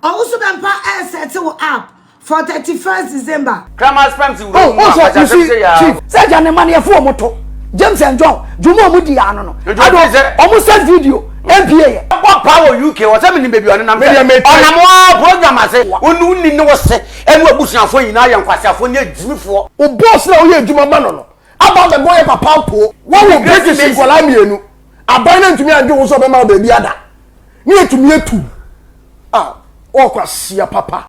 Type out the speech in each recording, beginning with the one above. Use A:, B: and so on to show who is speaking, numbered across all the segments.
A: Owusu Bempah settle up for 31st December.
B: Grandma's family.
C: Oh, chief. Say Johnny money for moto. James and John, Jumo Mudi ano. I don't almost send video. MPA.
B: What power UK was having baby on a program. I say, only know say, and what was your phone in Iron Quasafonia Jimmy for.
C: Oh, boss, now here, Juma Mano. About the boy of a pampo. What will break this in Colamiano? Abandon to me and do also about the other. Near to me too. Ah, oh, see ya, papa.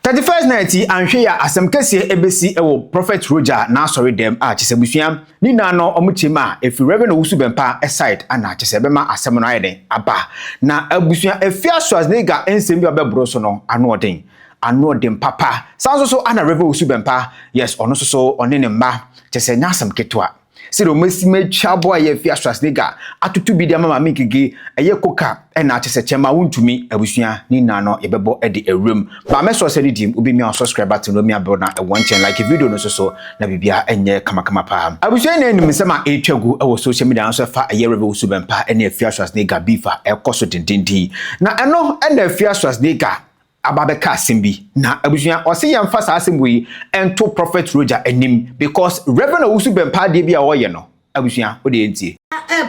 D: The first night, and here as some case ABC Prophet Roja Jnr dem Chisebusiam, Nina no Omuchima, if you Reverend Owusu Bempah aside, and Chisebema as some riding, Abba. Now, Abusia, a fierce was nigga and send your Brosono, and nodding. And no dem papa. Sounds also Anna Reverend Owusu Bempah, yes, or no so on any ma, just say Nasam Ketua. See the Messi made chaboy a fierce was nigga, atu be the mama mikigi, a ye coca, and I just a chema Wontumi, a busia, Nina no, a bebo eddy a room. But my social team will be me on subscriber to know me about a one chain like a video no so, Nabibia and ye kamakama. I was saying in Missama a chagu, I was social media answer for a year of Owusu Bempah and a fierce was nigga beefer, a cosotin dinty. Now I know and a fierce was nigga. Ababeka Simbi na abusuya ose yam fasa asemwe ento Prophet Roja enim because Reverend Owusu Bempah de bia oye no abusuya ode entie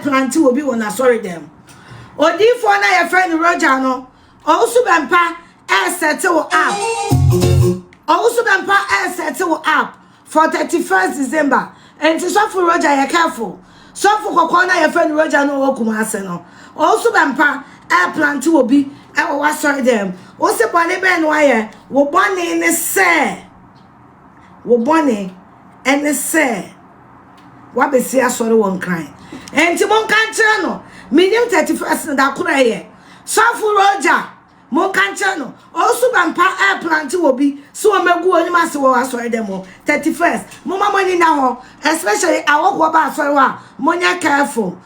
A: plant will be one sorry them odi for na your friend Roja no Owusu Bempah settle up Owusu Bempah settle up for 31st December and so for Roja you careful so for kokona your friend Roja no wokumase no Owusu Bempah plant will be I was sorry them. What's the bonnie ben wire? Wo bonnie in the say. Wo bonnie and the say. What be see us sorry one crying. And Timon Canchano, medium 31st that could I hear. So for Roja, Moncanchano, also Bempah plant will be so I'm a good master was sorry them 31st. Mama money now, especially I walk about sorry, Monia careful.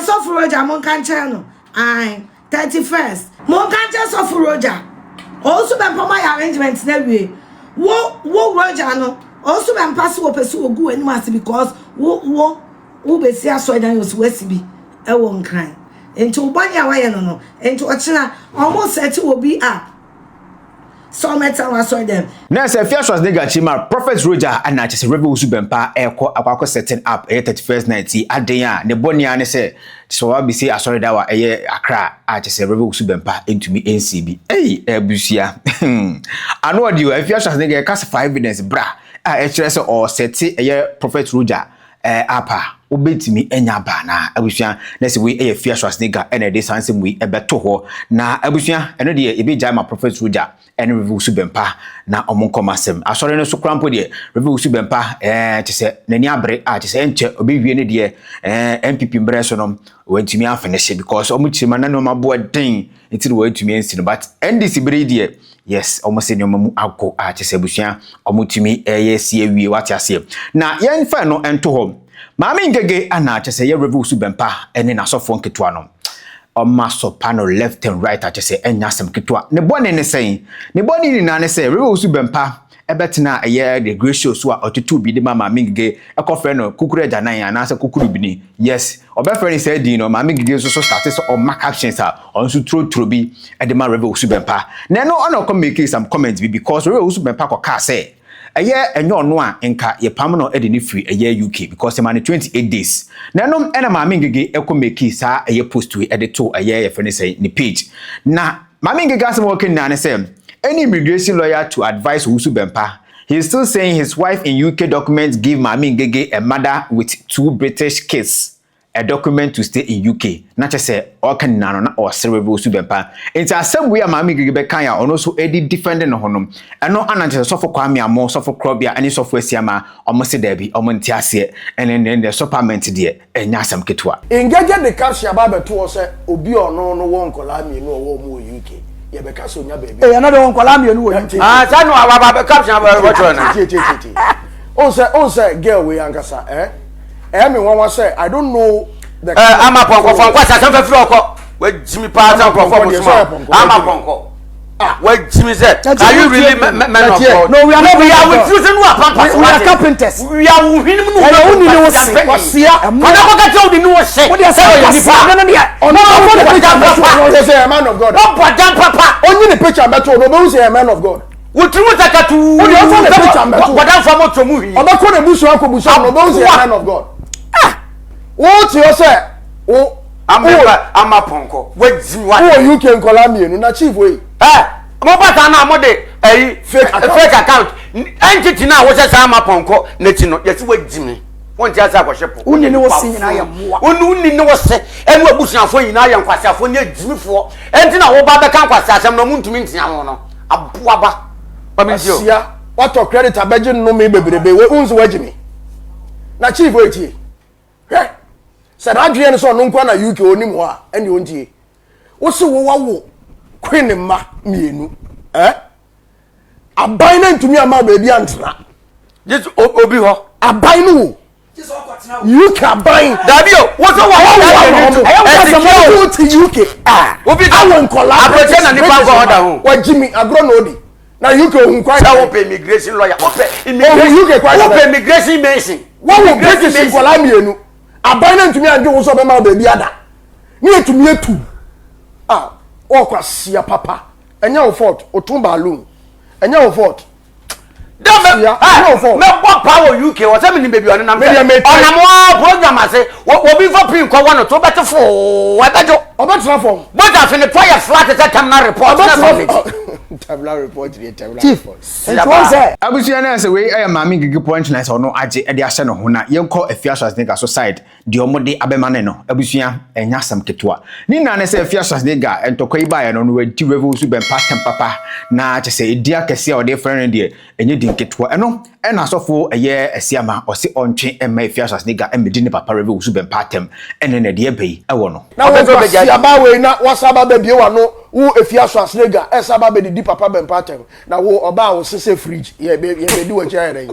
A: So for Roja, Moncanchano, I. 31st. Mon can't of Roja. Also, Bempah my arrangements never. Wo Roja no. Also, Bempah so pursue go and must because wo be see us so than you West be. I won't cry. Into Banya way no. Into Achina almost set to will be up. So metal was so them.
D: Now, say fierce was nigga chima Prophet Roja and I just Reverend Owusu Bempah akwa setting up a 31st night adeya ne bonia ne say so I be say asori dawa eye akra I just Reverend Owusu Bempah into me NCB hey ebusia anu odi o fierce was nigga cast for evidence bra say or set eye Prophet Roja apa obetimi enya ba na abusua na se we fierce was nigga and dey sansem we ebeto ho na abusua eno de e be jama Prophet Roja and Reverend Owusu Bempah na omonkomasem asori no so krampo de Reverend Owusu Bempah tese nani abre tese enche obewie ne de MPP mbreso no wantumi afinish because omuchima na no mabo den enti no wantumi ensi no but NDC bre de yes almost any omamu akọ tese abusua omutumi si awie wati ase na yen fa no ento ho maami ngege ana tese ye Reverend Owusu Bempah ene na sofo nketua no maso panel left and right say enya sem ketwa ne bone ne sen ne bone ni na ne say Reverend Owusu Bempah ebetena eye the gracious so otutu bi de mama mingege ekofre no kukuru ajanan ana se kukuru bi ni yes obefre ni say di no mama mingege so start so on mark actions on so tro bi e de ma Reverend Owusu Bempah na no ona come make some comments bi because Reverend Owusu Bempah ko ka say eye enyo no a enka ye pam no e de ni free eye UK because man 28 days na no ena mama ngege ekomeki sa eye post we e de to eye ye fene say ni page na mama ngege asem working na ne say any immigration lawyer to advise Owusu Bempah he is still saying his wife in UK documents give mama ngege a mother with 2 British kids a document to stay in UK na che say all can na na or Reverend Owusu Bempah it's asem we mama ngege be kan ya ono so edi defending no honom eno ananche so for kwame amo so for krobia ani so for asiama omo se da bi omo nti ase and the supplement there enya asem ketwa
C: engage the caption about to say obi ono no won kola mi no wo mu UK ye be ka so nya baby e another won kola mi no wo UK
B: sa no aba caption about what
C: on say girl we ankasa me one say I don't know the
B: ama ponko sa san fe free oko we jimi pa san ponko I'm a ponko What Jimmy said? Are you really men of God?
C: No, we are not.
B: We are refusing to pampas.
C: We are carpenters.
B: We are winning.
C: Only no see. I'm not going to tell the new say. What do you say? No, a man of God.
B: No, but papa.
C: Only the picture better. No, say a man of God.
B: What you want to do?
C: What do you want the picture better?
B: What I'm from to movie.
C: I'm not going to bush one to bush. No, say a man of God. What you say? Oh,
B: I'm a ponko. What Jimmy?
C: Oh, you can call me. No, chief way.
B: Mo bata na mo de fake account entity na wo se sa ma ponko neti no yesi wa jimi won ti asa kwhyepo
C: unni ne wo si nyina ya moa
B: unni ne wo se enu abusuafo nyina ya nkwasiafo ne jimifo enti na wo ba be kan kwasiasem no muntumi ntia ho no aboaba ba me ntio
C: sia what credit abeje no me bebrebe we unzu wa jimi na chief we tie he se na adwe ne so no nkwa na UK onim ho a ene ontie wo se wo wawo Queen ma mienu aban na ntumi ama baabi antra
B: just obi ho
C: aban no you can buy
B: Davio wo so wa
C: UK
B: obi
C: awon kola
B: aproche na nipa go order ho
C: wa Jimmy agro no odi na UK ohun kwa
B: na wo pay immigration lawyer wo pay
C: UK kwa
B: wo pay immigration mention
C: wo British kola mienu aban na ntumi anje wo so be ma baabi ada ni etumi etu okwasia papa enya wo fort otun balloon enya wo fort
B: me bo power UK wo se me ni baby on na me onamo program ase wo bi for pin ko wono to betifo we bejo
C: obetra form
B: but afi ne fire flat at terminal report na
C: terminal report the terminal report
D: abusia na se we aya mami gigi point na se ono age e de ahye no ho na yenko Afia Schwarzenegger so side de omode abemane no abusia enya sam ketwa ni na ne se Afia Schwarzenegger entokwa iba ya no no wadi Owusu Bempah tempapa na che se edia kese a ode friend de enye din ketwa eno ena asofo eye asiama ose ontwe emma Afia Schwarzenegger emedi ne papa Owusu Bempah tem ene ne de ebei ewo no
C: na wo asiaba we na wasaba be bie wa no wo Afia Schwarzenegger esaba be di papa Bempah tem na wo oba wo se fridge ye be di wa chia yeren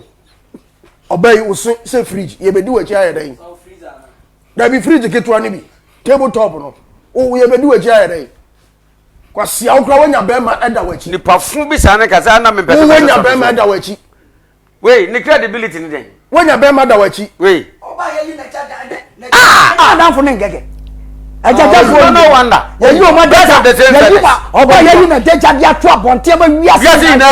C: oba yi wo se fridge ye be di wa chia yeren da bi fridge ketwa ni bi table top no wo ye be di wa chia yeren kwasi awkra wanya bema eda wachi
B: ni pafun bi sa na kasa na me pese
C: wanya bema eda wachi
B: we ni credibility ni den
C: wanya bema eda wachi
B: we
A: oba ye na chada
C: dan fun ngege
B: ajaja no wonder
C: ye you ma data ye oba ye na deja dia to abonte ba wiase
B: yes na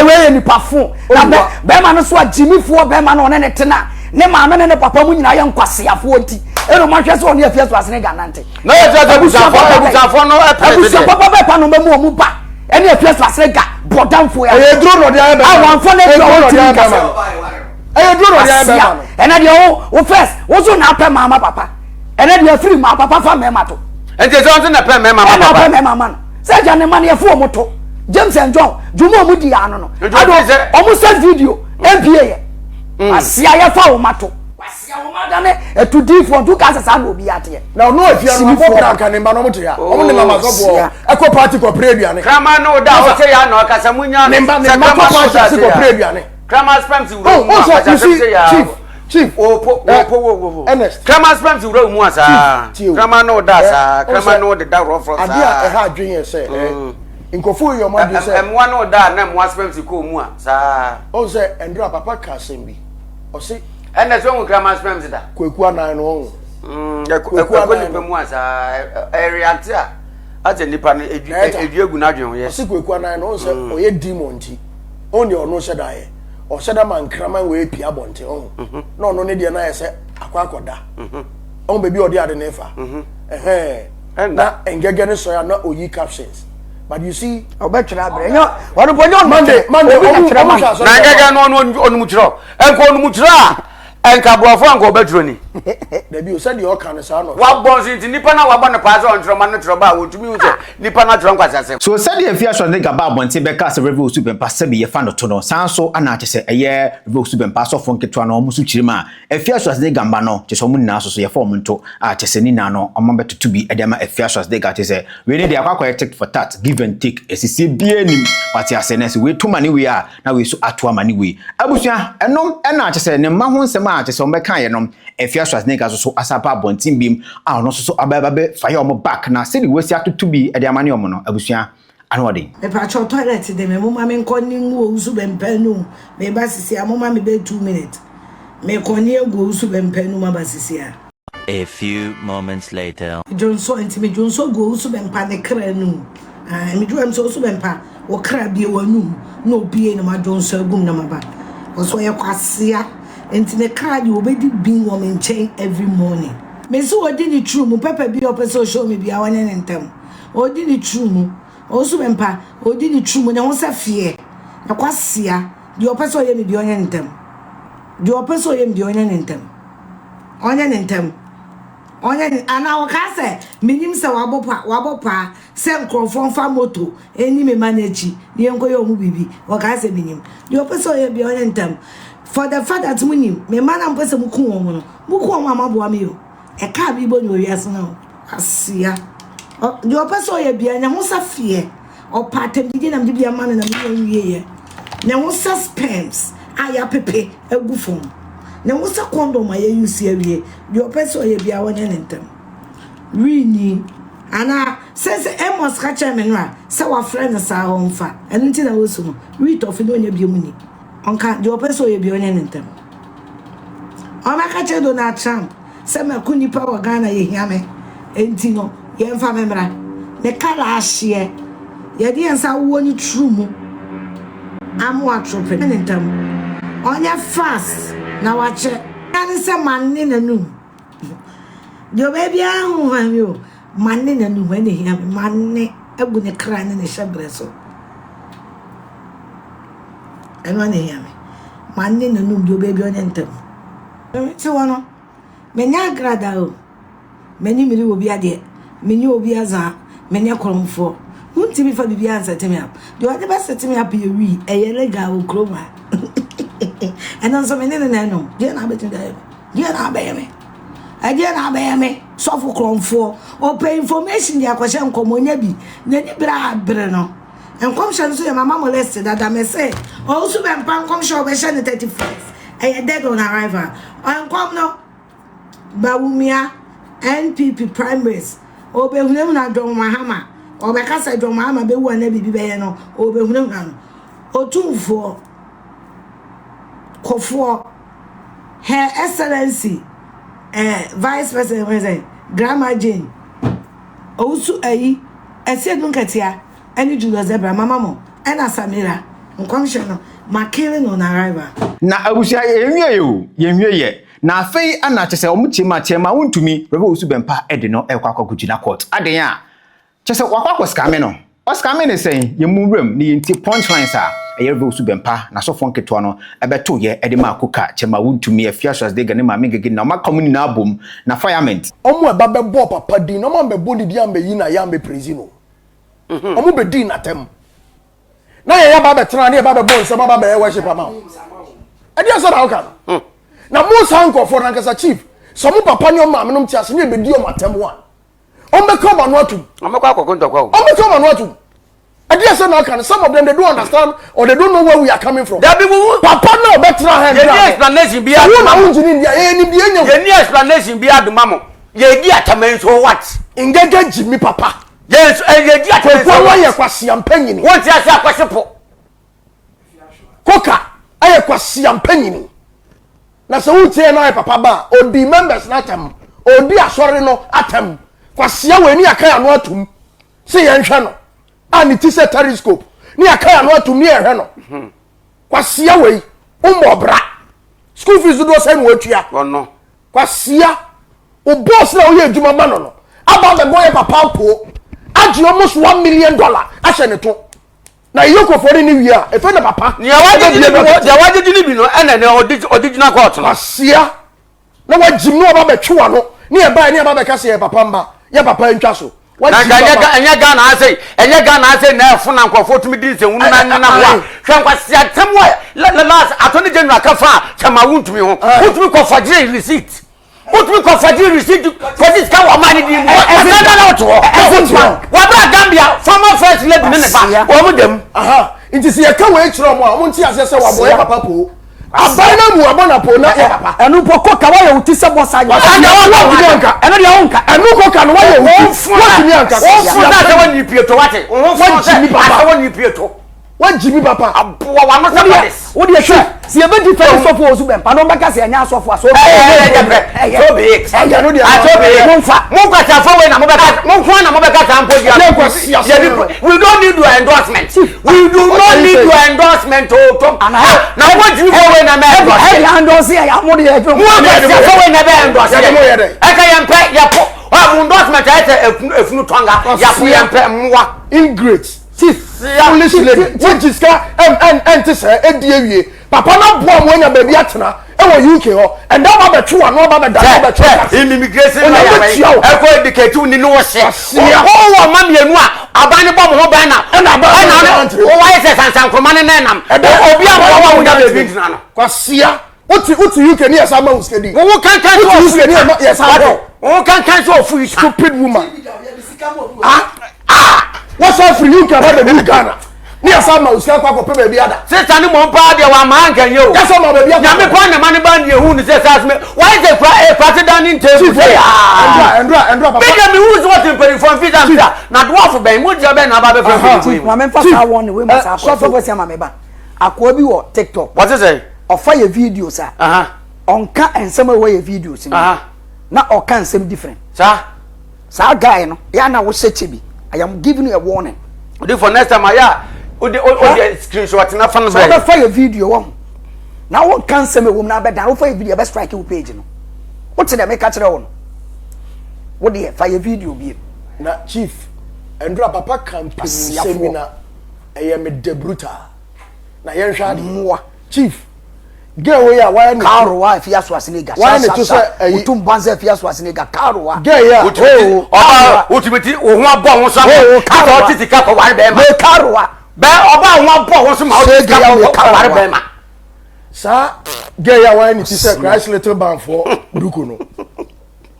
C: we ni pafun na bema no so agimifo bema no ne tena ne maame ne papa mu nyina ye nkwasiafo nti eno ma hwese oni Afia Schwarzenegger nante
B: na ye tata abusafo no
C: abusa papa be pa no mu omu ba ene Afia Schwarzenegger bodamfo ya
B: e duro no dia be
C: awanfo ne duro dia be e duro dia be ene dia wo first wo so na pa mama papa ene dia free ma papa fa mema to
B: ente so na pa mema papa
C: na pa mema man se ja ne man ye fu omu to James and John jumo omu di ano no ado omu send video MPA ye asia ye fa omu to asia omu da ne etu di for tu ka sasa na obi ate na no Afia no mo bra kan mba no mo to ya omu ne mama so bo eko party ko pray duane
B: krama no da o se ya no akasa munya
C: ne mba party ko pray duane
B: krama spam ti wuro mu akasa se ya
C: chief
B: wo krama spam ti wuro mu asa krama no da sa krama no de da ro from sa
C: adia e ha adwen ye se nkofo yo mo de se
B: emwa no da na emwa spam ti ko mu a sa
C: o se endra papa ka sembi o se
B: ene so mu krama spam ti da
C: kweku anan no ho
B: kweku ni pe mu asa react a ate nipa no edwegu na adwen ho ye
C: o se kweku anan no se o ye demon ti oni ono se da ye o se da man kraman we pia bonte ho na ono ne de na ye se akwakoda on bebi odi ade nefa na engege ne so ya na oyi captions. But you see, obetra brenyo wonu ponyo Monday na
B: engege no onu mutro enko onu mutra enka brofo enko obetro ni
C: debi o said you can say no
B: wa bonzi nti nipa na wa ba na paase on tro ma no tro ba wotumi hu se nipa na tro nkwasase
D: so said the Afia Schwarzenegger ba bonte be ka se Owusu Bempah sabi ye fa no to no sanso ana che se eye Owusu Bempah so fon ketwa no omusu chirima Afia Schwarzenegger ma no che so mu na so ye fa omunto a che se ni na no omma betutu bi e de ma Afia Schwarzenegger che se we need akwa take for that give and take esisi bie nim wati asenese we to mani we a na we so ato mani we abusua enom ena che se ne ma ho nsem a che se ombe kan ye nom Afia Schwarzenegger so asapa bontin bim a no so ababa be fire omo back na se di wesi atutu bi e de amane omo no abusua anwadi
A: me pa cho toilet de me mama me nkoni ngu Owusu Bempah no me ba sisi amoma me be 2 minutes me koni egu Owusu Bempah no ma ba sisi
E: A few moments later.
A: Jonso enti me Jonso go Owusu Bempah ne kra no me do am so Owusu Bempah wo kra bie wanum no bie no ma Jonso agum na ma ba so ye kwasia enti ne kra di obedi bin wo me nchen every morning me so odi ni true mu papa bi opeso show me bia wanye ne ntem odi ni true mu Owusu Bempah odi ni true mu ne ho sa fie na kwasia di opeso ye me bi onye ntem di opeso ye me bi onye ntem onye ntem onye ana wo ka se minim se wabopa se nkrofon fa moto eni me manachi ni enko ye omu bibi wo ka se minim di opeso ye bi onye ntem for the fact that munim me mana mpese muku won no muku won amaboa me yo e ka bi bo ni owiase na asia di opeso ye bi anya ho sa fie o patem di na mdi bia mana na me wie ye na ho suspense aya pepe egufom na wo sa condom aye use awie di opeso ye bia wonye ntem rini ana sense emos ka cheme no a se wa friend sa ho mfa enu ti na wo su no ri to fi no nya bia mu ni onka di opeso ye bia wonye ntem o ma ka che Donald Trump se ma kuni pa wa Ghana ye hiame enti no ye mfa memra ne kala ahye ye di ensa wo ni true mu amu atrope ntem onya fast na wache ani se manne nanu do baby ahu han yo manne nanu we ne hia manne agu ne kra ne shebre so eno ne hia manne nanu do baby onye ntem ti wono menya grada o meni miri obi ade meni obi aza meni kromfo Wontumi fa bibia ansatemi up do ade ba setemi up ye wi eyele o kroma and then some no dear na betu there dear na be me I dear na be me so for kromfo or pay information dia kwahye nkomonya bi na ni bra no enkom hye so your mama molested that me say Owusu Bempah enkom hye obehye ne 31st e dead on arrival enkom no bawumia NPP primaries obehunemu na dom mahama obekasa dom mahama be wu na bibi be ye no obehunemu na no otumfo Kofo Her Excellency Vice President Grandma Jane Owusu ayi ese nunkatia eni Julius Zebra mama mo ena Samira nkwamhye no makele no na arrival
D: na abusia yenwie ye na afei ana chese omuchima chema Wontumi Owusu Bempah ede no ekwakwakujina court aden a chese wakwakwa skame no oskame ne sen yemurem ni yenti punchlines a Owusu Bempah na so fon keto no ebeto ye ede ma akuka chema Wontumi Afia de gane ma mengege na ma komuni na abom na firement
C: omo eba bebo papa din no ma bebo ni dia mbeyi na ya mbe prezino omo be din na tem na ye ya ba be tra na ye ba be bon se ba be worship ama e dia so na oka na mo sanko for na kasa chief so mo papa ni o ma menom ti ase ni be di o matem wa o me come on atum
B: o me kwa akokonto kwa
C: o me come on atum I dare say now can some of them they don't understand or they don't know where we are coming from.
B: There be
C: papa no better hand.
B: Any explanation be any explanation be adumamo. Ye di atamen so what?
C: Engage Jimmy papa.
B: Yes, ye di atamen so
C: what? Ye kwasi ampanyini.
B: What ya say kwasi po?
C: Koka aye kwasi ampanyini. Na so wutie na papa ba odi members na atem. Odi asori no atem. Kwasi aweni akaya no atum. Se ye nhwe no. And it is a telescope. Ni akaya no to near her no. Kwasia we umobra. School fees do send wetua.
B: Oh no.
C: Kwasia o boss na oye adwuma ma no. About the boy papa po. Aji almost $1 million. Ahye ne to. Na yoko for ni wi a. E fe na papa.
B: Ni awaje ni bi no ene ne original court no.
C: Kwasia. Na wajim no aba betwa no. Ni e ba ni aba be kase papa mba. Ya papa ntwa so.
B: Enya Ghana ase na efuna nkofo tumi di nse hunu na ho hwe nkwase atem wa last attorney general kafa chama Wontumi ho Wontumi ko fagire receipt Wontumi ko fagire receipt for this ka wa mani di na auto wa bra Gambia former first lady ne ba wo mu dem
C: aha nti se ye ka we kire mo a mo nti ase se wa boy papa po abana mu abona po na papa
F: enu poko ka wa ye uti se bossa
C: anu de wonka enu koka no wa ye uti wotumi anka
B: na se woni pieto wate won
C: jimi papa
B: woni pieto
C: won jimi papa
B: aboa wa no se this
F: wo de hwe se ye be defend sofo Owusu Bempah no beka se anya sofo aso
B: so be
C: aya no de
B: monfa ta fa we na mo beka monko na mo beka ta ampo dia we don't need your endorsement we do not need your endorsement to na what you for we na me
F: endorse ya mo de hwe
B: mo beka fa we na be endorse aka yempe ya po endorsement ete efunu twanga ya po yempe mwa
C: ingrate foolish lady which is ka ente say edie papa na boa mo nya baby atena e wo UK ho and that ba betwe no ba da
B: immigration na ya eko educate ni no wo se wo ma mienu a abane bo mo ho ban na wo wa ese sansan kroma ne nam obi a wo wo nya baby ntina no
C: kwasia uti UK ni esa ma uskedi
B: wo kan
C: so UK ni yes
B: wo kan so ofu
C: stupid woman what's up for you can have the Ghana ni asa ma usia kwa ko pe baby ada
B: sister ni mo mpa de wa ma nkan ye o
C: yes ma baby ada
B: na me kwa na mane ba ni ehu ni say me why is the party dining table say
C: Endra papa
B: big me who's what in perform fit am na dwarf ben mo dia ben na ba be friend
F: ma me fa sa won we ma sa so for say ma me ba akwa bi wo TikTok
B: what is say
F: ofa ye videos a onka ensem we ye videos ni na oka ensem different sa guy no ya na wo seche bi I am giving you a warning.
B: For next time, screenshot na fan
F: so I fire video one. Now what can say me woman na better. Fire video best strike you page no. What's the make catch one? What the fire video be?
C: Na chief Endra papa campaign seminar I am de brutal. Na yen hwa de chief girl we ya why me
F: Karowa Afia so asiniga
C: why me to say
F: utum banza Afia so asiniga Karowa
C: girl ya
B: oba utimiti wo ho abo ho so ka titi ka ko ware be ma
F: Karowa
B: be oba ho abo ho so ma o ka ware be ma
C: sa girl ya why me to say Christ little band for duku no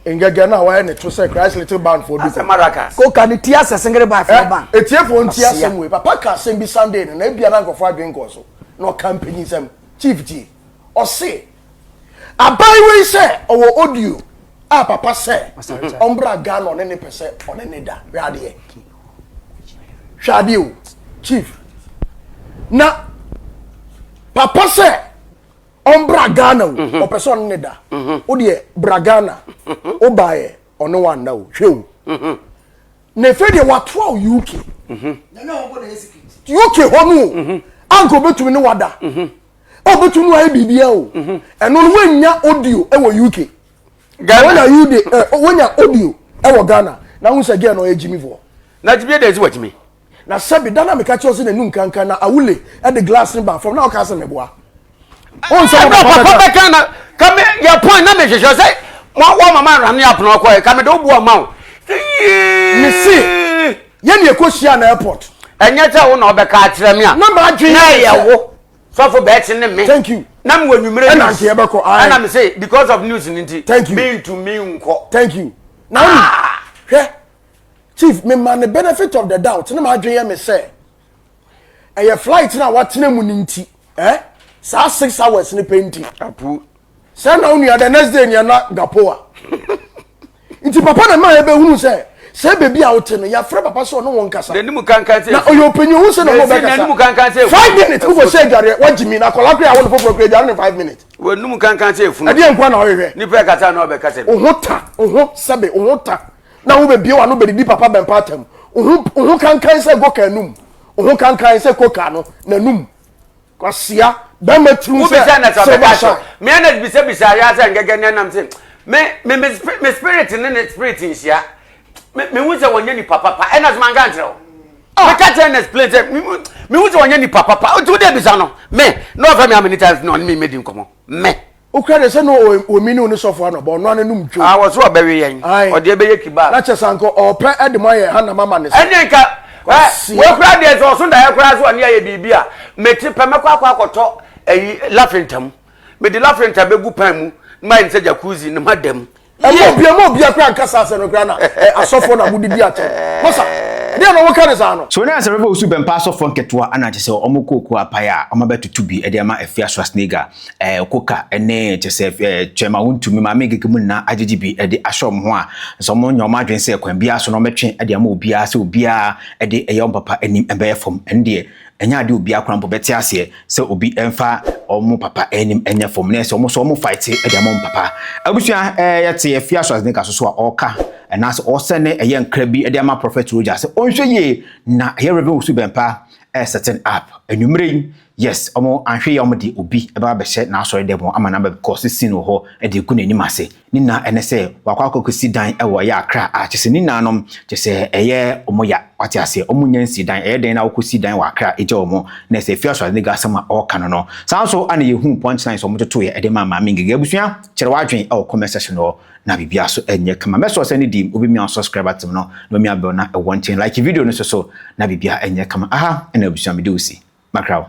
C: engage na why me to say Christ little band for duku
B: maraka
F: ko kan ti asesengere ba for ban
C: etiefo nti asem we papa ka asem bi Sunday na bia na nkofo adwen ko so no campaign sem chief G or say abai we say our audio papa say ombra Ghana on any percent on any da radio shadio chief na papa say ombra Ghana o person on any da o de bragana o bae on one now hwe na fe de watwa UK
A: na ho na secret
C: UK hono anko betumi ne wada obetu no ai bibia o eno no wanya audio e wo UK Ghana you dey wanya audio e wo Ghana na hu se ge no e jimi vo
B: na jibie dey zi wajimi
C: na sabi dana me ka che o se na nu nkankan na awule e the glass ni ba from na o ka se me boa on se
B: papa Ghana come your point na me hwehwe say wo mama ran ya pono ko e come do bu o ma o
C: me see ye ne ekohia na airport
B: enye te wo na obeka akire me a
C: na ma adwen
B: na ye wo so for bet in me
C: thank you
B: na me wanwumere
C: na nke ebeko
B: na me say because of news nti
C: thank you
B: me to me nko
C: thank you na hwe chief me man the benefit of the doubt na ma adwen ye me say e flight na watena mu ni nti sa 6 hours ni penti
B: apu
C: say na onu the next day ni na gapoa nti papa na ma ye be hunu say say baby out no ya frɛ papa so no won kasa
B: na nimu kankan say
C: na oyo openyu hu say no mo be kasa
B: na nimu kankan say
C: 5 minutes go say gare wajimi na kola kra won foforo kra gare 5 minutes
B: we nimu kankan say funu
C: ade nkwa na ohwe
B: ni pe kasa na obe kasa
C: oho sabe oho ta na wo be bie wa no be di papa Bempah atam oho kankan say go kanum oho kankan say koka no na num kwasia bema tru say
B: so ba me na bisa ya say ngege nam say me spirit ne spirit nsia me wuze wonye ni papa ena zuma ngantreo me ka tell explain say me wuze wonye ni papa o tu de bisa no me no fa me amini times no me medi nkomo me
C: o kra de say no o mini oni sofo no bo no anum twa
B: ah wo so obewe yen o de be ye kiba
C: na chesanko o pe edemo ye ha na mama ne say
B: enyenka we kra de so so da ye kra so ne ye bibia me ti pe me kwa akoto lafentam me di lafentam be gu pan mu ma nse jacuzzi ne madam
C: mo bia kra nkasa se no kra na asofo na mudi bia che mosa Dia no woka ne sa no.
D: So na say Reverend Owusu Bempah so fon ketewa ana kyese omo koku apaya omo betutu bi e de ma Afia Schwarzenegger koka ene kyese twema Wontumi ma megeke mu na agegi bi e de ashom ho a so mo nyoma adwen se kwan bia so no metwe e de ma obia se obia e de eyom papa anim ebe fom ende enya de obia kwan bo beti ase se obi emfa omo papa anim enya fom na se omo so omo fight e de ma papa abusua yete Afia Schwarzenegger so a oka and as osene a young crabby a diama Prophet Roja say onhwe ye na here Reverend Owusu Bempah setting up enumere yes omo anhwe ye omo de obi e ba be hye na asori dem ama na be because sin wo ho e de ku nanim ase ni na ene say wakwa kokosi dan e wo ya akra a kyese ni nanom kyese eye omo ya wati ase omo nyansi dan eye den na wokosi dan wa akra eje omo na say Afia Schwarzenegger sama o kan no san so ana ye hu punchline so omo toto ye e de ma ngege abusua kyere wadwen e o comment section no na bibia so enye kama meso se ni dim obi mi an subscribe atem no no mi abel na e wanting like video no so na bibia enye kama aha ena abusua me de usi makrawo